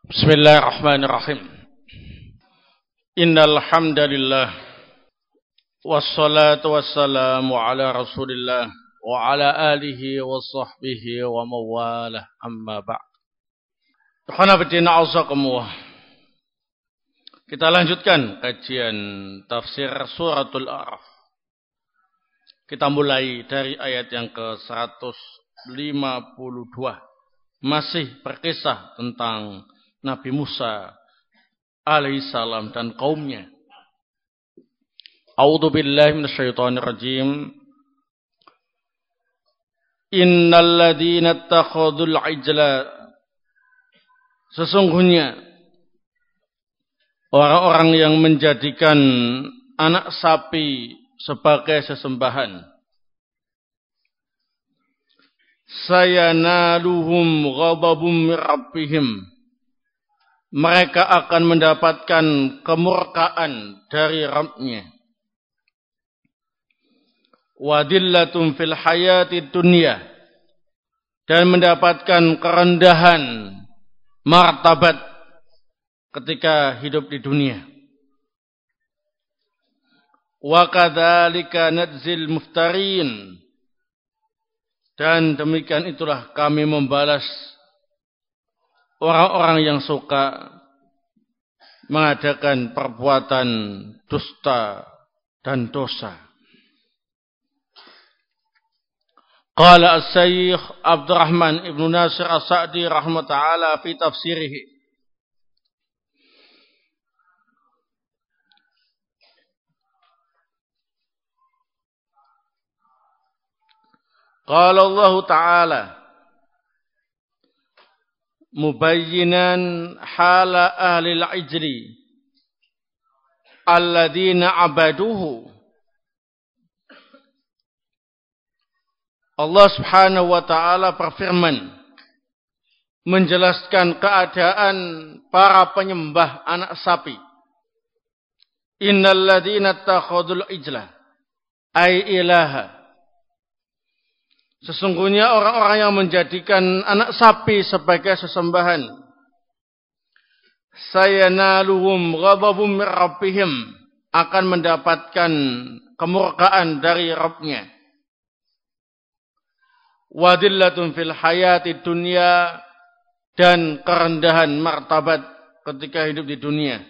Bismillahirrahmanirrahim. Innal hamdalillah wassalatu wassalamu ala Rasulillah wa ala alihi wa sahbihi wa mawalah, amma ba'd. Ikhwana fillah, a'azakumullah. Kita lanjutkan kajian tafsir suratul A'raf. Kita mulai dari ayat yang ke-152. Masih berkisah tentang Nabi Musa alaihissalam dan kaumnya. A'udzu billahi minasyaitonir rajim. Innal ladzina ittakhadul ijla, sesungguhnya orang-orang yang menjadikan anak sapi sebagai sesembahan, sayanaluhum ghadabum min rabbihim, mereka akan mendapatkan kemurkaan dari Rabb-nya. Wadillatun fil hayati dunya, dan mendapatkan kerendahan martabat ketika hidup di dunia. Wa kadzalika nadzil muftarin, dan demikian itulah kami membalas orang-orang yang suka mengadakan perbuatan dusta dan dosa. Qala as-Syaikh Abdurrahman ibn Nasir as-Sa'di rahimahullah fi tafsirihi. Qala Allah Ta'ala mubayyinan hala ahli al-ijri alladzina abaduhu. Allah Subhanahu wa Ta'ala berfirman menjelaskan keadaan para penyembah anak sapi. Innal ladzina ittakhadul ijla ay ilaha, sesungguhnya orang-orang yang menjadikan anak sapi sebagai sesembahan, sayanaluhum ghadabum min rabbihim, akan mendapatkan kemurkaan dari Rabb-nya. Wadillatun fil hayati dunya, dan kerendahan martabat ketika hidup di dunia.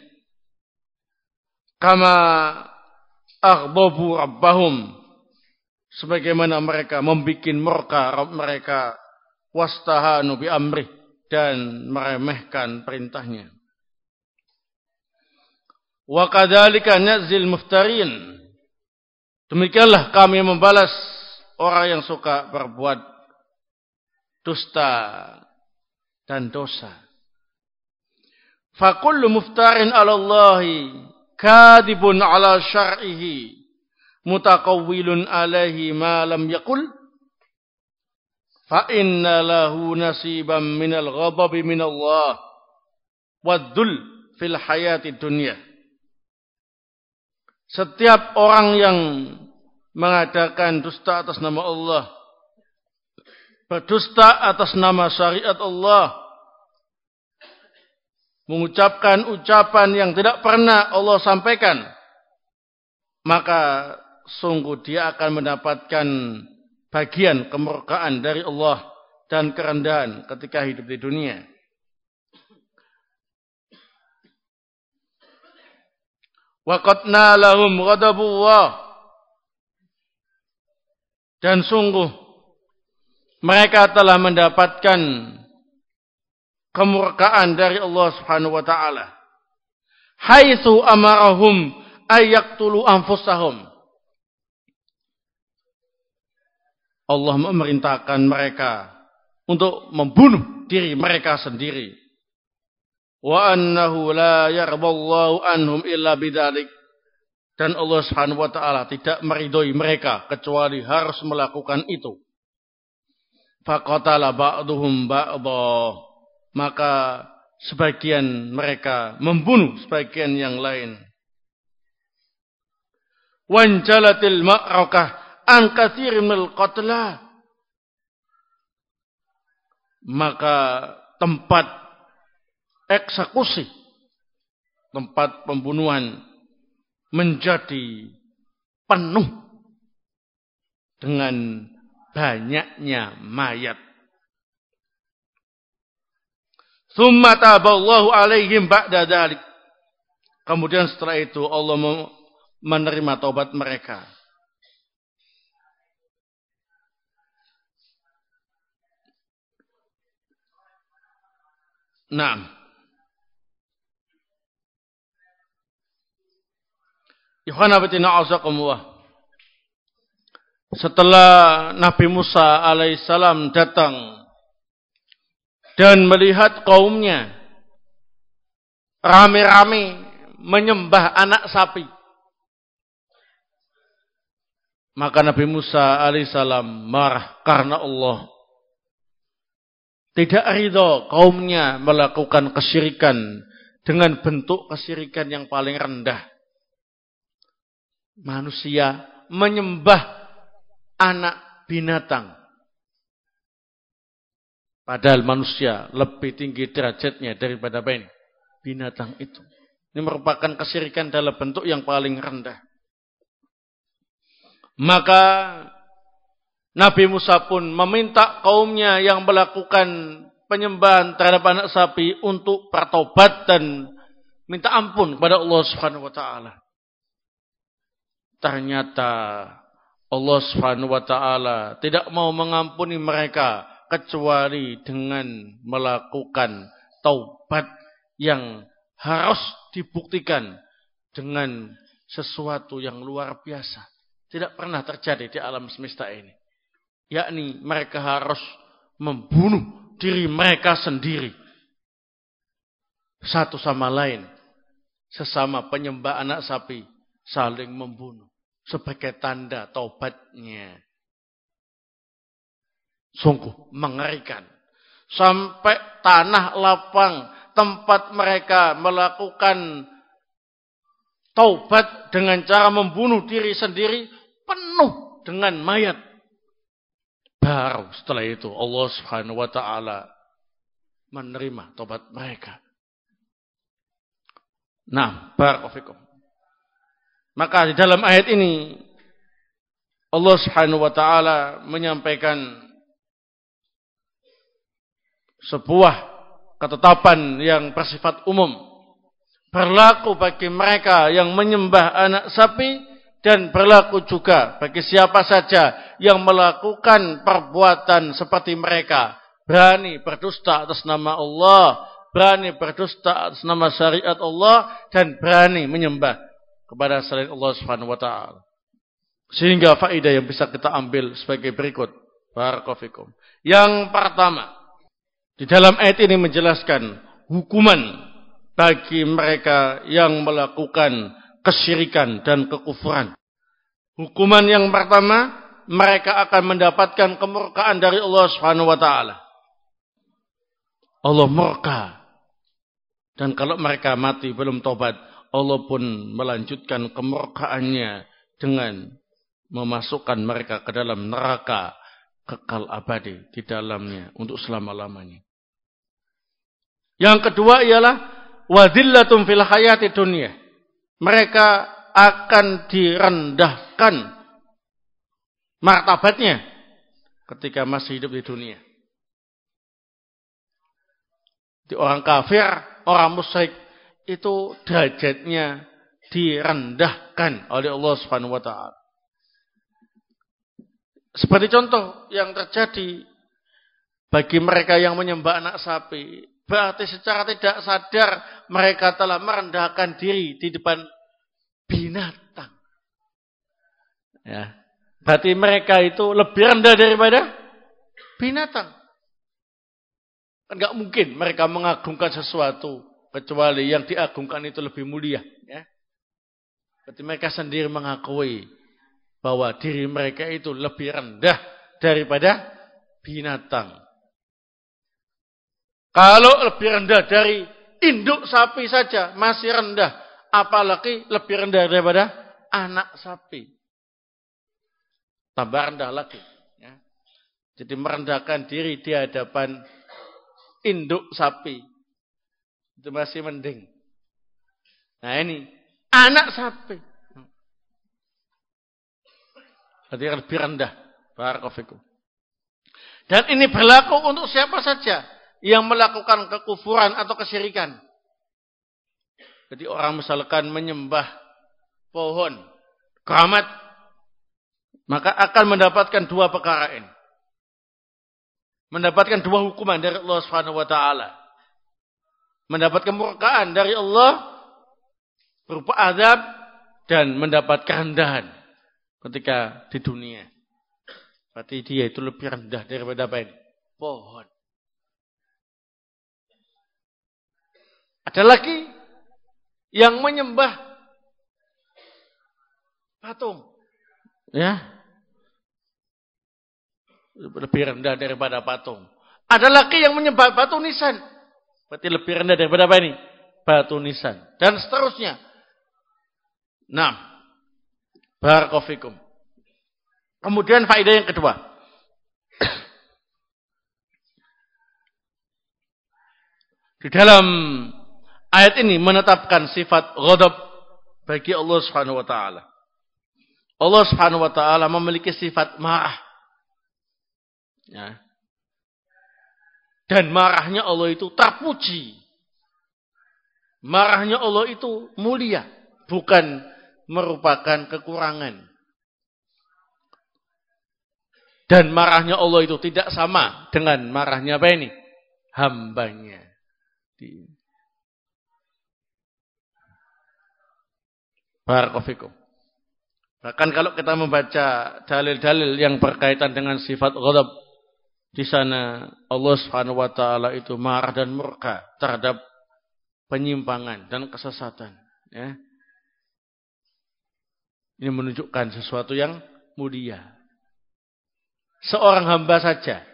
Kama aghdabu rabbahum, sebagaimana mereka membuat murka Rabb mereka, wastahanu bi amrih, dan meremehkan perintahnya. Wa kadzalika nadzil muftarin, demikianlah kami membalas orang yang suka berbuat dusta dan dosa. Fa kullu muftarin 'ala Allahi kadibun 'ala syar'ihi mutakawwilun alaihi ma lam yaqul fa inna lahu nasiban minal ghadabi minallah waddul fil hayati dunya. Setiap orang yang mengadakan dusta atas nama Allah, berdusta atas nama syariat Allah, mengucapkan ucapan yang tidak pernah Allah sampaikan, maka sungguh dia akan mendapatkan bagian kemurkaan dari Allah dan kerendahan ketika hidup di dunia. Wa qad nalahum ghadabullah, dan sungguh mereka telah mendapatkan kemurkaan dari Allah Subhanahu wa Ta'ala. Haitsu amarahum ayyaqtulu anfusahum, Allah memerintahkan mereka untuk membunuh diri mereka sendiri. Wa annahu la yarballahu anhum illa bidzalik, dan Allah Subhanahu wa Ta'ala tidak meridhoi mereka kecuali harus melakukan itu. Faqatala ba'duhum ba'dha, maka sebagian mereka membunuh sebagian yang lain. Wanjalatil ma'rakah an katsirin minal qatla, maka tempat eksekusi, tempat pembunuhan menjadi penuh dengan banyaknya mayat. Tsumma taballahu alaihim ba'da dzalik. Kemudian setelah itu Allah menerima taubat mereka. Naam. Ikhwana fillah azakumullah. Setelah Nabi Musa alaihissalam datang dan melihat kaumnya rame-rame menyembah anak sapi, maka Nabi Musa alaihissalam marah karena Allah tidak ridho kaumnya melakukan kesyirikan dengan bentuk kesyirikan yang paling rendah. Manusia menyembah anak binatang. Padahal manusia lebih tinggi derajatnya daripada binatang itu. Ini merupakan kesyirikan dalam bentuk yang paling rendah. Maka Nabi Musa pun meminta kaumnya yang melakukan penyembahan terhadap anak sapi untuk bertobat dan minta ampun kepada Allah Subhanahu wa taala. Ternyata Allah Subhanahu wa taala tidak mau mengampuni mereka kecuali dengan melakukan taubat yang harus dibuktikan dengan sesuatu yang luar biasa. Tidak pernah terjadi di alam semesta ini. Yakni mereka harus membunuh diri mereka sendiri. Satu sama lain. Sesama penyembah anak sapi saling membunuh. Sebagai tanda taubatnya. Sungguh mengerikan. Sampai tanah lapang tempat mereka melakukan taubat dengan cara membunuh diri sendiri penuh dengan mayat. Baru setelah itu Allah Subhanahu wa taala menerima taubat mereka. Nah, barakallahu fikum. Maka di dalam ayat ini Allah Subhanahu wa taala menyampaikan sebuah ketetapan yang bersifat umum, berlaku bagi mereka yang menyembah anak sapi dan berlaku juga bagi siapa saja yang melakukan perbuatan seperti mereka, berani berdusta atas nama Allah, berani berdusta atas nama syariat Allah, dan berani menyembah kepada selain Allah Subhanahu wa taala. Sehingga faedah yang bisa kita ambil sebagai berikut. Barakallahu fikum. Yang pertama, di dalam ayat ini menjelaskan hukuman bagi mereka yang melakukan kesyirikan dan kekufuran. Hukuman yang pertama, mereka akan mendapatkan kemurkaan dari Allah Subhanahu wa taala. Allah murka. Dan kalau mereka mati belum tobat, Allah pun melanjutkan kemurkaannya dengan memasukkan mereka ke dalam neraka kekal abadi di dalamnya untuk selama-lamanya. Yang kedua ialah wadillatun fil hayati dunya. Mereka akan direndahkan martabatnya ketika masih hidup di dunia. Di orang kafir, orang musyrik itu derajatnya direndahkan oleh Allah Subhanahu wa taala. Seperti contoh yang terjadi bagi mereka yang menyembah anak sapi, berarti secara tidak sadar mereka telah merendahkan diri di depan binatang. Ya. Berarti mereka itu lebih rendah daripada binatang. Kan enggak mungkin mereka mengagungkan sesuatu kecuali yang diagungkan itu lebih mulia. Ya. Berarti mereka sendiri mengakui bahwa diri mereka itu lebih rendah daripada binatang. Kalau lebih rendah dari induk sapi saja masih rendah, apalagi lebih rendah daripada anak sapi. Tambah rendah lagi. Ya. Jadi merendahkan diri di hadapan induk sapi. Itu masih mending. Nah ini, anak sapi. Berarti lebih rendah. Barakallahu fikum. Dan ini berlaku untuk siapa saja yang melakukan kekufuran atau kesyirikan. Jadi orang misalkan menyembah pohon, keramat, maka akan mendapatkan dua perkara ini. Mendapatkan dua hukuman dari Allah Subhanahu wa taala. Mendapatkan murkaan dari Allah berupa azab dan mendapat kerendahan ketika di dunia. Berarti dia itu lebih rendah daripada apa ini? Pohon. Ada lagi yang menyembah patung. Ya. Lebih rendah daripada patung. Ada lagi yang menyembah batu nisan. Berarti lebih rendah daripada apa ini? Batu nisan. Dan seterusnya. Nah. Barakallahu fikum. Kemudian faedah yang kedua. Di dalam ayat ini menetapkan sifat ghadab bagi Allah Subhanahu wa taala. Allah Subhanahu wa taala memiliki sifat marah. Ya. Dan marahnya Allah itu terpuji. Marahnya Allah itu mulia, bukan merupakan kekurangan. Dan marahnya Allah itu tidak sama dengan marahnya apa ini? Hambanya. Barakallahu fikum. Bahkan kalau kita membaca dalil-dalil yang berkaitan dengan sifat ghadab, di sana Allah Subhanahu wa taala itu marah dan murka terhadap penyimpangan dan kesesatan, ya. Ini menunjukkan sesuatu yang mulia. Seorang hamba saja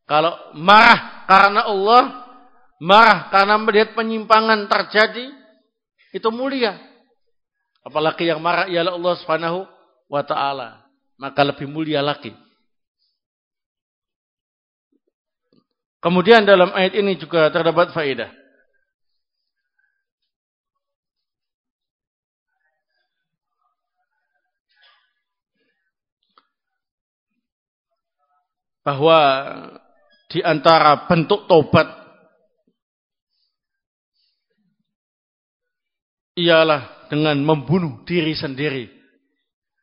kalau marah karena Allah, marah karena melihat penyimpangan terjadi, itu mulia. Apalagi yang marah ialah Allah Subhanahu wa taala, maka lebih mulia lagi. Kemudian dalam ayat ini juga terdapat faedah. Bahwa di antara bentuk taubat ialah dengan membunuh diri sendiri.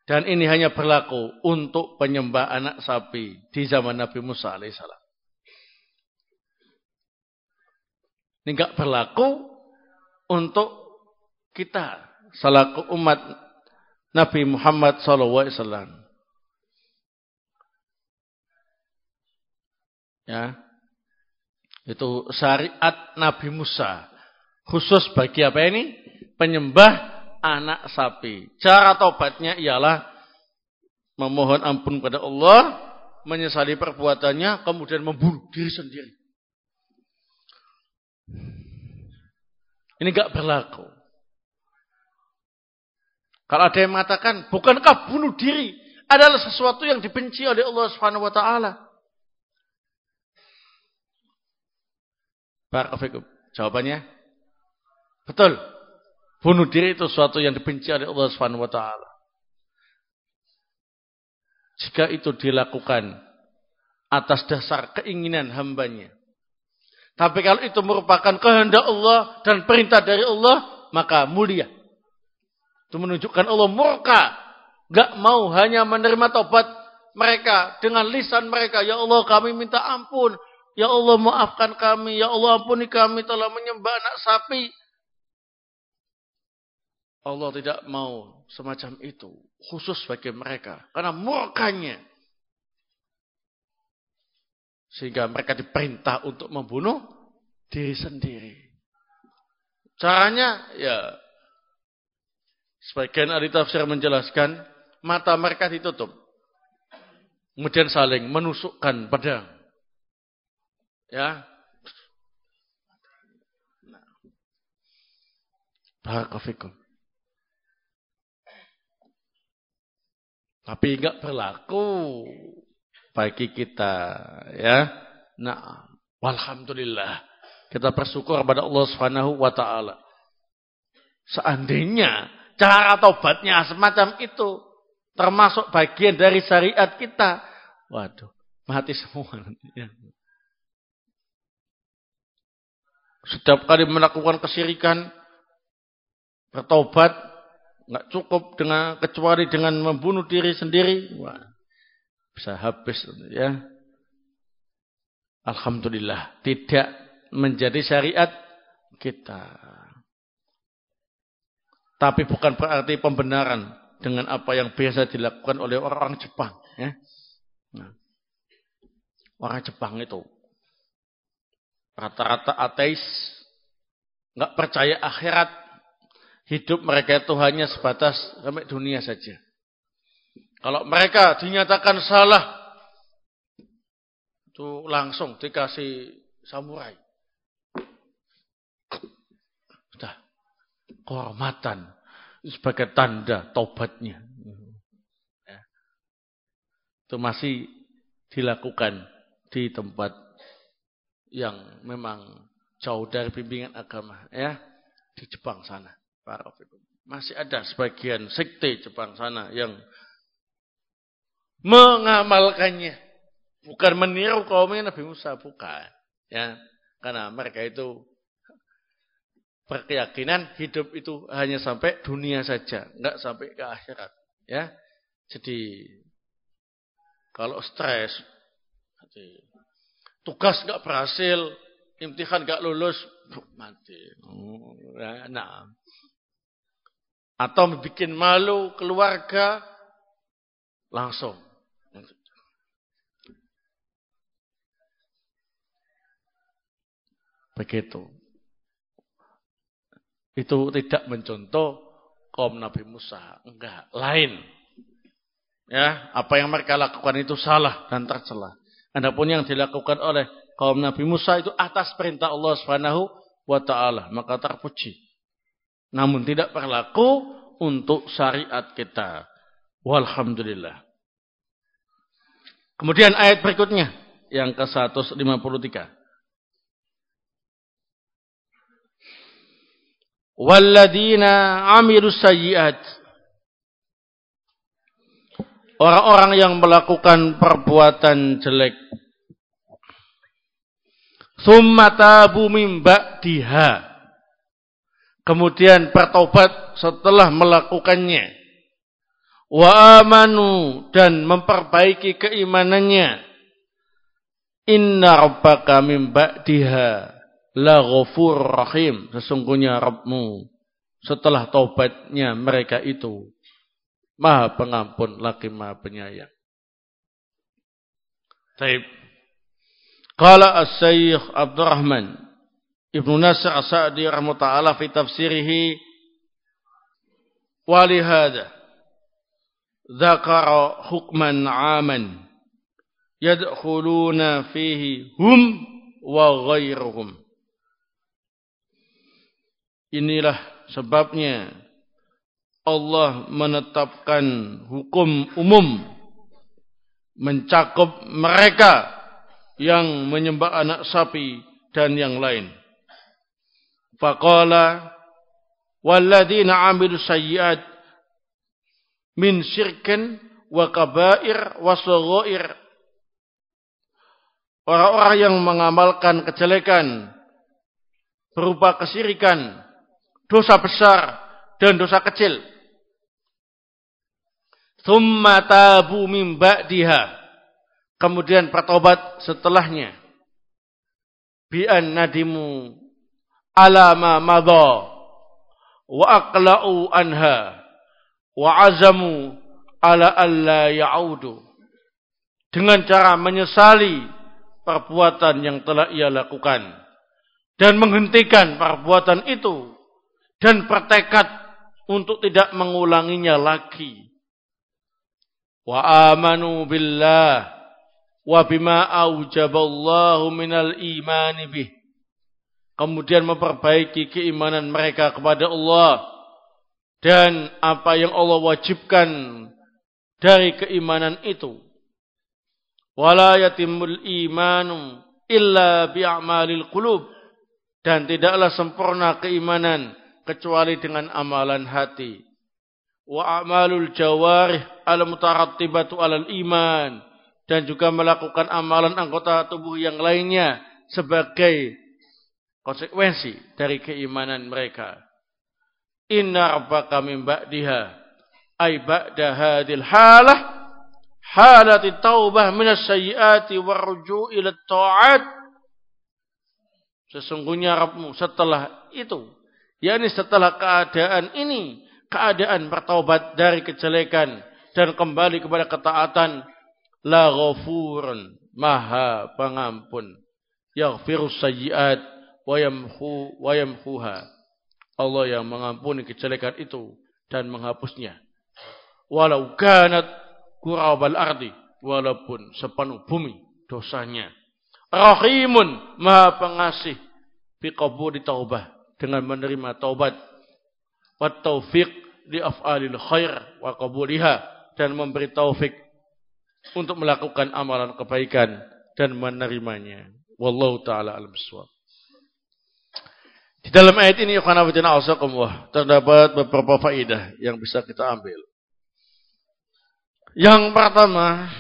Dan ini hanya berlaku untuk penyembah anak sapi di zaman Nabi Musa alaihissalam. Ini enggak berlaku untuk kita selaku umat Nabi Muhammad SAW. Ya, itu syariat Nabi Musa khusus bagi apa ini? Penyembah anak sapi. Cara taubatnya ialah memohon ampun kepada Allah, menyesali perbuatannya, kemudian membunuh diri sendiri. Ini enggak berlaku. Kalau ada yang mengatakan, bukankah bunuh diri adalah sesuatu yang dibenci oleh Allah Subhanahu wa taala? Barakallahu. Jawabannya betul. Bunuh diri itu sesuatu yang dibenci oleh Allah Subhanahu wa taala. Jika itu dilakukan atas dasar keinginan hambanya. Tapi kalau itu merupakan kehendak Allah dan perintah dari Allah, maka mulia. Itu menunjukkan Allah murka. Enggak mau hanya menerima taubat mereka dengan lisan mereka. Ya Allah, kami minta ampun. Ya Allah, maafkan kami. Ya Allah, ampuni kami telah menyembah anak sapi. Allah tidak mau semacam itu. Khusus bagi mereka. Karena murkanya. Sehingga mereka diperintah untuk membunuh diri sendiri. Caranya, ya, sebagian ahli tafsir menjelaskan, mata mereka ditutup. Kemudian saling menusukkan pedang. Ya. Barakallahu fikum. Tapi enggak berlaku bagi kita, ya. Nah, walhamdulillah Kita bersyukur kepada Allah Subhanahu wa taala. Seandainya cara tobatnya semacam itu termasuk bagian dari syariat kita, waduh, mati semua nanti. Ya. Setiap kali melakukan kesyirikan, bertobat, nggak cukup kecuali dengan membunuh diri sendiri, wah, bisa habis, ya. Alhamdulillah, tidak menjadi syariat kita. Tapi bukan berarti pembenaran dengan apa yang biasa dilakukan oleh orang Jepang, ya. Nah, orang Jepang itu rata-rata ateis, nggak percaya akhirat, hidup mereka itu hanya sebatas sampai dunia saja. Kalau mereka dinyatakan salah, itu langsung dikasih samurai. Sudah, kehormatan sebagai tanda tobatnya. Ya. Itu masih dilakukan di tempat yang memang jauh dari bimbingan agama, ya, di Jepang sana. Masih ada sebagian sekte Jepang sana yang mengamalkannya, bukan meniru kaumnya Nabi Musa, bukan, ya, karena mereka itu berkeyakinan hidup itu hanya sampai dunia saja, enggak sampai ke akhirat, ya. Jadi kalau stres, tugas nggak berhasil, imtihan nggak lulus, mati. Nah, atau bikin malu keluarga, langsung. Begitu. Itu tidak mencontoh kaum Nabi Musa, enggak, lain. Ya, apa yang mereka lakukan itu salah dan tercela. Adapun yang dilakukan oleh kaum Nabi Musa itu atas perintah Allah Subhanahu wa taala, maka terpuji. Namun tidak berlaku untuk syariat kita. Walhamdulillah. Kemudian ayat berikutnya yang ke-153. Walladzina 'amilus sayyi'at. Orang-orang yang melakukan perbuatan jelek. Tsumma tabu min ba'diha. Kemudian bertobat setelah melakukannya. Wa amanu, dan memperbaiki keimanannya. Inna rabbaka min ba'diha la ghafurur rahim. Sesungguhnya Rabbmu setelah taubatnya mereka itu Maha Pengampun lagi Maha Penyayang. Baik. Qala As-Syaikh Abdurrahman Ibnu Nasr As-Sa'di rahimahullah fi tafsirihi wa li hadza dzakara hukman 'aman yadkhuluna fihi hum wa ghairuhum. Inilah sebabnya Allah menetapkan hukum umum mencakup mereka yang menyembah anak sapi dan yang lain. Faqala walladzina 'amilu sayyi'at min syirkin wa kaba'ir wa shaghair. Orang-orang yang mengamalkan kejelekan berupa kesyirikan, dosa besar dan dosa kecil. Tsumma tabu min ba'diha. Kemudian bertobat setelahnya. Bi'an nadimu ala ma madha wa aqla'u anha wa azamu ala alla ya'udu. Dengan cara menyesali perbuatan yang telah ia lakukan dan menghentikan perbuatan itu dan bertekad untuk tidak mengulanginya lagi. Wa amanu billah wa bima aujaballahu minal imani bih. Kemudian memperbaiki keimanan mereka kepada Allah dan apa yang Allah wajibkan dari keimanan itu. Wala yatimul imanu illa bi'amalil qulub. Dan tidaklah sempurna keimanan kecuali dengan amalan hati. Wa a'malul jawarih al-mutarattibatu 'alal iman, dan juga melakukan amalan anggota tubuh yang lainnya sebagai konsekuensi dari keimanan mereka. Inna rabbaka min ba'diha ay ba'da hadhil halah halati taubah minas sayyiati warruju' ila ta'at. Sesungguhnya Rabbmu setelah itu, yakni setelah keadaan ini, keadaan bertaubat dari kejelekan dan kembali kepada ketaatan, la ghafurun, maha pengampun, yaghfirus sayyiat wa yamhuha. Allah yang mengampuni kejelekan itu dan menghapusnya. Walau kanat qurabal ardi, walaupun sepenuh bumi dosanya. Rahimun, maha pengasih, bi qabuli taubah, dengan menerima taubat. Wa taufiq li af'alil khair wa qabuliha, dan memberi taufik untuk melakukan amalan kebaikan dan menerimanya. Wallahu taala alam bissawab. Di dalam ayat ini terdapat beberapa faedah yang bisa kita ambil. Yang pertama,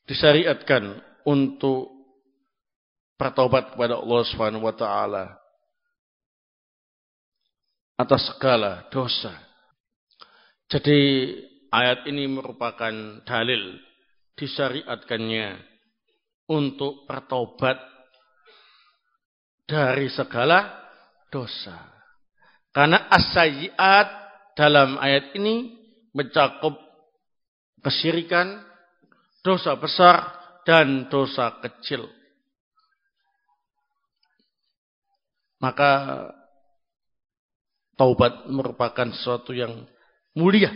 disyariatkan untuk bertaubat kepada Allah Subhanahu wa taala atas segala dosa. Jadi ayat ini merupakan dalil disyariatkannya untuk bertaubat dari segala dosa. Karena as-sayyi'at dalam ayat ini mencakup kesyirikan, dosa besar dan dosa kecil. Maka taubat merupakan sesuatu yang mulia,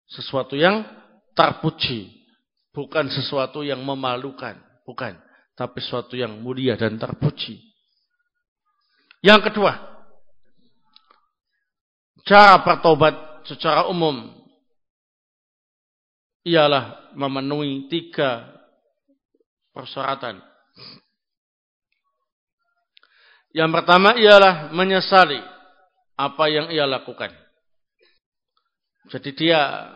sesuatu yang terpuji, bukan sesuatu yang memalukan, bukan, tapi sesuatu yang mulia dan terpuji. Yang kedua, cara bertobat secara umum ialah memenuhi 3 persyaratan. Yang pertama ialah menyesali apa yang ia lakukan. Jadi dia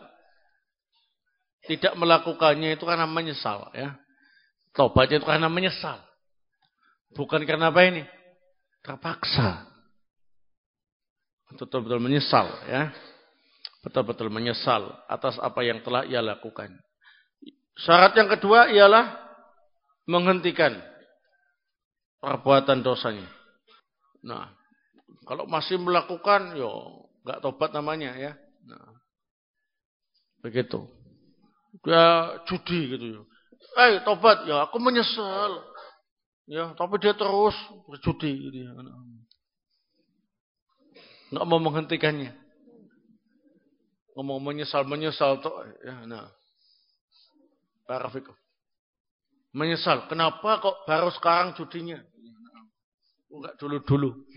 tidak melakukannya itu karena menyesal, ya. Tobatnya itu karena menyesal. Bukan karena apa ini? Terpaksa. Betul-betul menyesal, ya. Betul-betul menyesal atas apa yang telah ia lakukan. Syarat yang kedua ialah menghentikan perbuatan dosanya. Nah, kalau masih melakukan, nggak tobat namanya, ya. Nah, begitu. Dia judi gitu, ya. Tobat, ya aku menyesal. Ya, tapi dia terus berjudi gitu, ya. Nggak mau menghentikannya. Ngomong menyesal tuh, ya. Nah, parafikum. Menyesal. Kenapa kok baru sekarang judinya? Enggak dulu-dulu.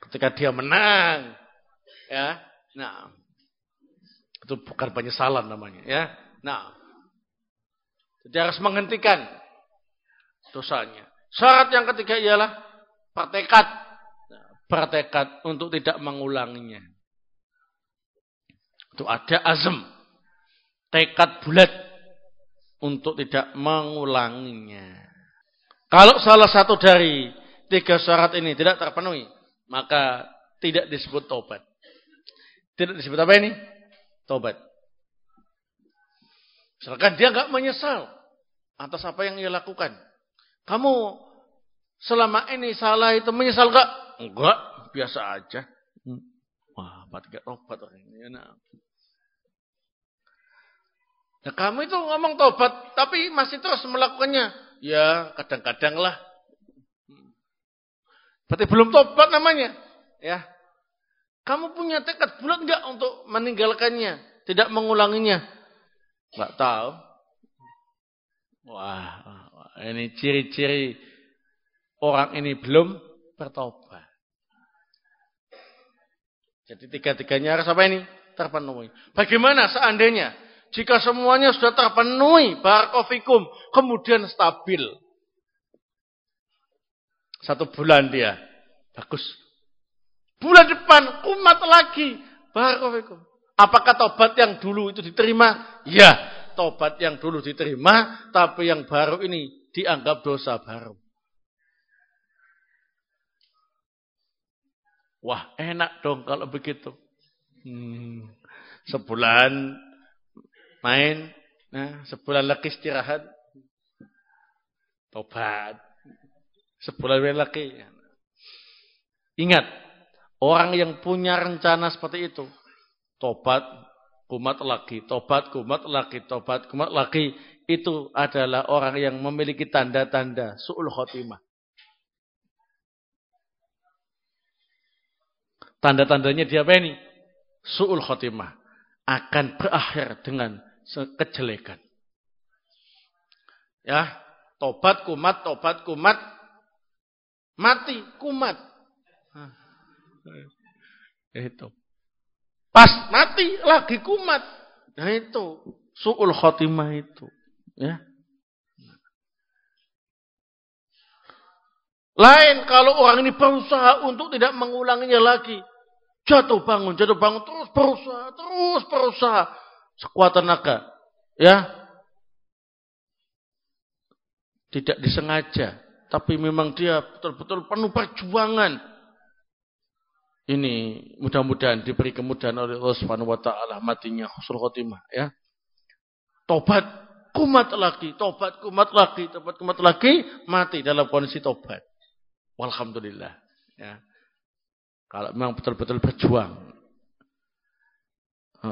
Ketika dia menang, ya. Nah, itu bukan penyesalan namanya, ya. Nah, jadi harus menghentikan dosanya. Syarat yang ketiga ialah bertekad untuk tidak mengulanginya. Itu ada azam, tekad bulat untuk tidak mengulanginya. Kalau salah satu dari 3 syarat ini tidak terpenuhi, maka tidak disebut taubat. Tidak disebut apa ini? Taubat. Misalkan dia enggak menyesal atas apa yang ia lakukan. Kamu selama ini salah itu menyesal enggak? Enggak, biasa aja. Wah, tidak tobat orang ini. Nah, kamu itu ngomong tobat, tapi masih terus melakukannya. Ya, kadang-kadang lah. Berarti belum tobat namanya. Ya. Kamu punya tekad bulat enggak untuk meninggalkannya, tidak mengulanginya? Enggak tahu. Wah, ini ciri-ciri orang ini belum bertobat. Jadi 3-3-nya harus apa ini? Terpenuhi. Bagaimana seandainya Jika semuanya sudah terpenuhi, barakallahu fikum, kemudian stabil. 1 bulan dia, bagus. Bulan depan, kumat lagi, barakallahu fikum. Apakah tobat yang dulu itu diterima? Ya, tobat yang dulu diterima, tapi yang baru ini dianggap dosa baru. Wah, enak dong kalau begitu. Sebulan main, sebulan lagi istirahat, tobat. Sebulan lagi. Ingat, orang yang punya rencana seperti itu, tobat, kumat lagi, tobat, kumat lagi, tobat, kumat lagi, itu adalah orang yang memiliki tanda-tanda su'ul khotimah. Tanda-tandanya dia apa ini? Su'ul khotimah. Akan berakhir dengan kejelekan. Ya, tobat, kumat, mati, kumat. Itu. Pas mati lagi kumat. Nah itu su'ul khotimah itu, ya. Lain kalau orang ini berusaha untuk tidak mengulanginya lagi. Jatuh bangun, terus berusaha. Sekuat tenaga. Ya. Tidak disengaja. Tapi memang dia betul-betul penuh perjuangan. Ini mudah-mudahan diberi kemudahan oleh Allah Subhanahu wa taala, matinya husnul khotimah, ya. Tobat, kumat lagi, mati dalam kondisi tobat. Walhamdulillah, ya. Kalau memang betul-betul berjuang.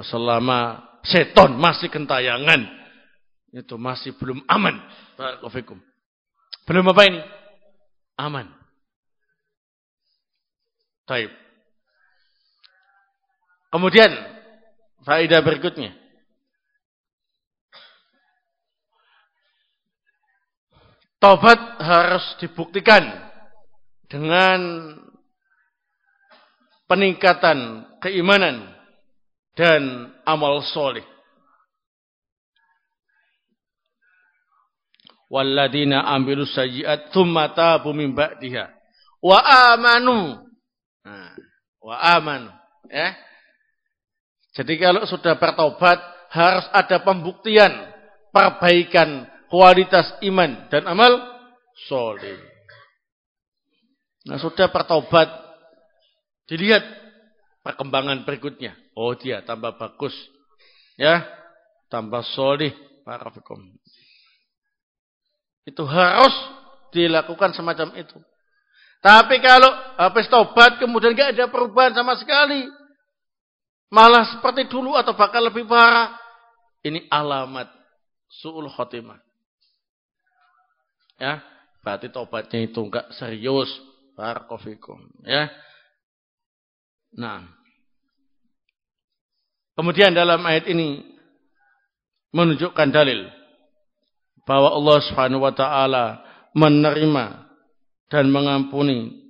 Selama seton masih gentayangan, itu masih belum aman. Barakallahu fikum. Belum apa ini? Aman. Baik. Kemudian faedah berikutnya. Taubat harus dibuktikan dengan peningkatan keimanan dan amal soleh. Walladzina amilus sayyi'at tsumma tabu min ba'diha wa amanu. Wa amanu, ya. Jadi kalau sudah bertobat harus ada pembuktian perbaikan kualitas iman dan amal soleh. Nah, sudah bertobat, dilihat perkembangan berikutnya. Oh, dia tambah bagus, ya, tambah soleh. Barakallahu. Itu harus dilakukan semacam itu. Tapi kalau habis tobat kemudian tidak ada perubahan sama sekali, malah seperti dulu atau bahkan lebih parah, ini alamat su'ul khotimah. Ya, berarti tobatnya itu enggak serius. Barakallahu fikum, ya. Nah, kemudian dalam ayat ini menunjukkan dalil bahwa Allah Subhanahu wa taala menerima dan mengampuni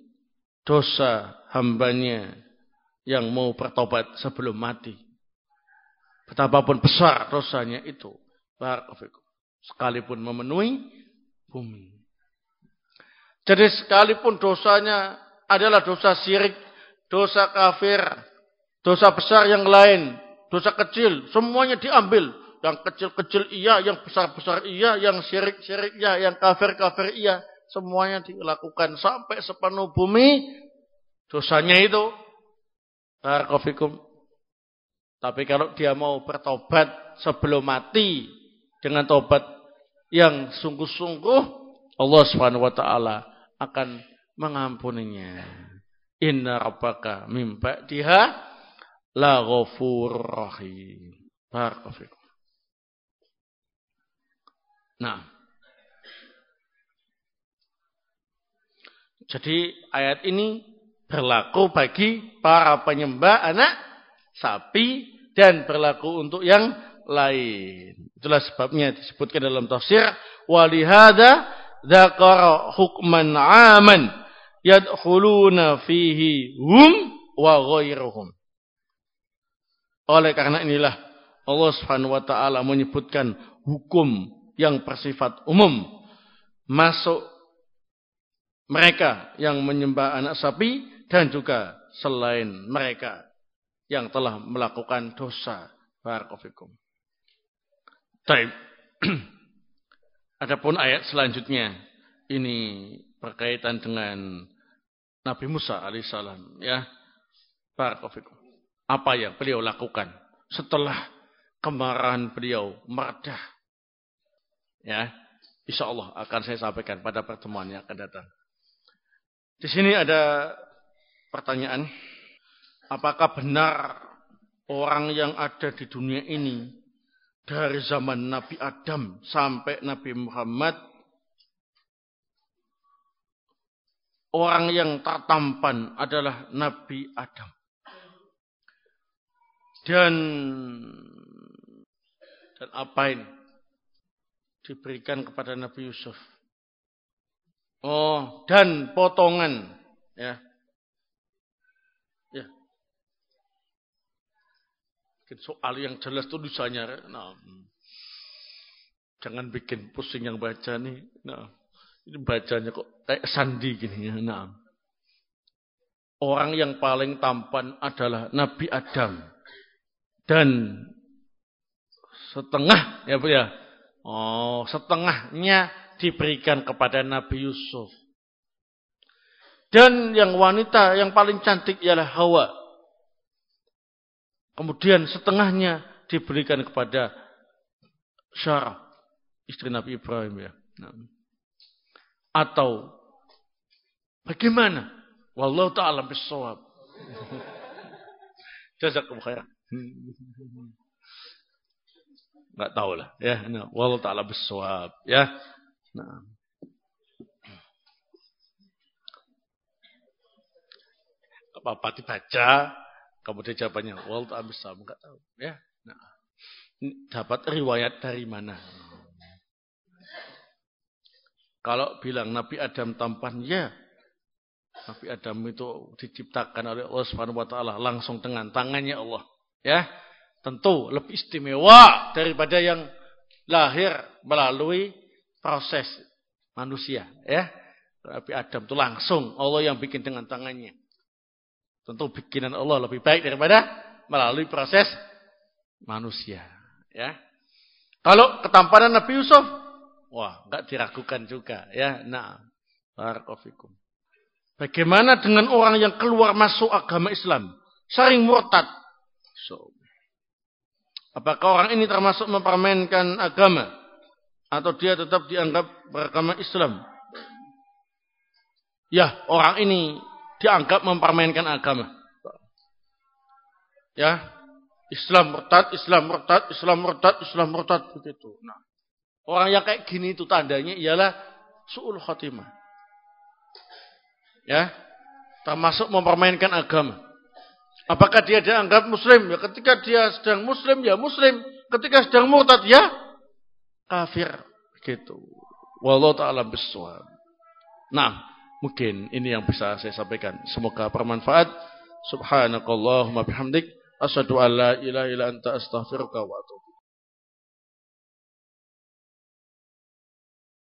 dosa hambanya yang mau bertobat sebelum mati. Betapapun besar dosanya itu, barakallahu fikum, sekalipun memenuhi bumi. Jadi sekalipun dosanya adalah dosa syirik, dosa kafir, dosa besar yang lain, dosa kecil, semuanya diambil. Yang kecil-kecil iya, yang besar-besar iya, yang syirik-syirik iya, yang kafir-kafir iya. Semuanya dilakukan sampai sepenuh bumi. Dosanya itu. Barakallahu fikum. Tapi kalau dia mau bertobat sebelum mati, dengan tobat yang sungguh-sungguh, Allah Subhanahu wa taala akan mengampuninya. Inna rabbaka min ba'diha la ghafurur rahim. Barakallahu fikum. Nah, jadi ayat ini berlaku bagi para penyembah anak sapi dan berlaku untuk yang lain. Itulah sebabnya disebutkan dalam tafsir, walihada dzakara hukman 'aman yadkhuluna fihi hum wa ghairuhum. Oleh karena inilah Allah Subhanahu wa taala menyebutkan hukum yang bersifat umum, masuk mereka yang menyembah anak sapi dan juga selain mereka yang telah melakukan dosa. Barakallahu. Baik. Adapun ayat selanjutnya ini berkaitan dengan Nabi Musa alaihissalam, ya. Barakallahu. Apa yang beliau lakukan setelah kemarahan beliau meredah? Ya, insyaallah akan saya sampaikan pada pertemuan yang akan datang. Di sini ada pertanyaan, apakah benar orang yang ada di dunia ini dari zaman Nabi Adam sampai Nabi Muhammad, orang yang tertampan adalah Nabi Adam? Dan apa ini diberikan kepada Nabi Yusuf? Oh, dan potongan, ya. Ya. Soal yang jelas tulisannya. Nah, jangan bikin pusing yang baca nih. Nah, ini bacanya kok kayak sandi gini ya. Nah. Orang yang paling tampan adalah Nabi Adam. Dan setengah, ya Bu ya. Oh, setengahnya diberikan kepada Nabi Yusuf. Dan yang wanita yang paling cantik ialah Hawa. Kemudian setengahnya diberikan kepada Sarah, istri Nabi Ibrahim ya. Atau bagaimana? Wallahu ta'ala bis-shawab. Jazakumullah khairan. Enggak tahu lah ya. Nah, wallahu ta'ala bis-shawab ya. Nah. Apa-apa dibaca, kemudian jawabannya wallahu ta'ala bis-shawab, enggak tahu ya. Nah. Dapat riwayat dari mana? Kalau bilang Nabi Adam tampan, ya. Nabi Adam itu diciptakan oleh Allah Subhanahu wa taala langsung dengan tangannya Allah. Ya, tentu lebih istimewa daripada yang lahir melalui proses manusia, ya. Nabi Adam itu langsung Allah yang bikin dengan tangannya. Tentu bikinan Allah lebih baik daripada melalui proses manusia, ya. Kalau ketampanan Nabi Yusuf, wah, enggak diragukan juga, ya. Nah, barakallahu fikum. Bagaimana dengan orang yang keluar masuk agama Islam, sering murtad? So, apakah orang ini termasuk mempermainkan agama atau dia tetap dianggap beragama Islam? Ya, orang ini dianggap mempermainkan agama. Ya, Islam murtad, Islam murtad, Islam murtad, Islam murtad begitu. Nah, orang yang kayak gini itu tandanya ialah su'ul khotimah. Ya, termasuk mempermainkan agama. Apakah dia dianggap muslim? Ya, ketika dia sedang muslim, ya muslim. Ketika sedang murtad, ya kafir. Gitu. Wallahu ta'ala bis-shawab. Nah, mungkin ini yang bisa saya sampaikan. Semoga bermanfaat. Subhanakallahumma bihamdik. Asyhadu an la ilaha illa anta astaghfiruka wa atubu.